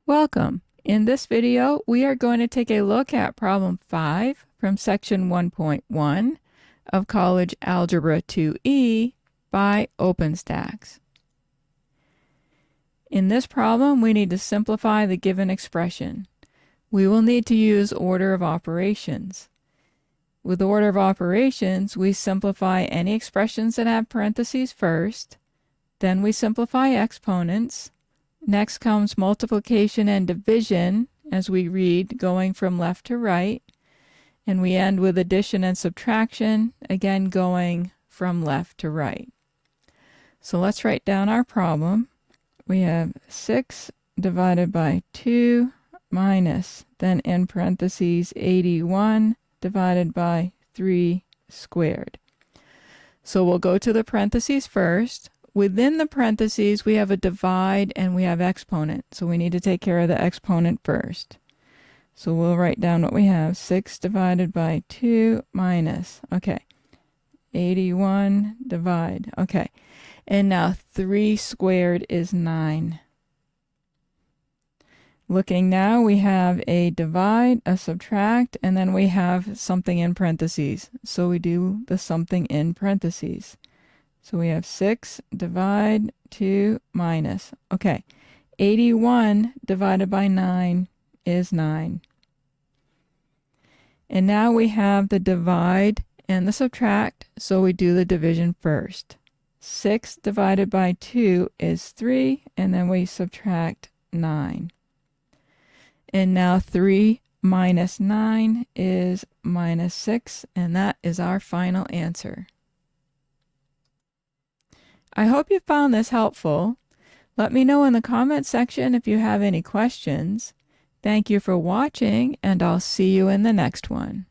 Welcome. In this video, we are going to take a look at problem 5 from section 1.1 of College Algebra 2E by OpenStaX. In this problem, we need to simplify the given expression. We will need to use order of operations. With order of operations, we simplify any expressions that have parentheses first, then we simplify exponents. Next comes multiplication and division as we read going from left to right, and we end with addition and subtraction, again going from left to right. So let's write down our problem. We have 6 divided by 2 minus, then in parentheses 81 divided by 3 squared. So we'll go to the parentheses first. Within the parentheses, we have a divide and we have exponent. So we need to take care of the exponent first. So we'll write down what we have. 6 divided by 2 minus, okay, 81 divide, okay. And now 3 squared is 9. Looking now, we have a divide, a subtract, and then we have something in parentheses. So we do the something in parentheses. So we have 6 divide 2 minus. Okay, 81 divided by 9 is 9. And now we have the divide and the subtract, so we do the division first. 6 divided by 2 is 3, and then we subtract 9. And now 3 minus 9 is minus 6, and that is our final answer. I hope you found this helpful. Let me know in the comment section if you have any questions. Thank you for watching, and I'll see you in the next one.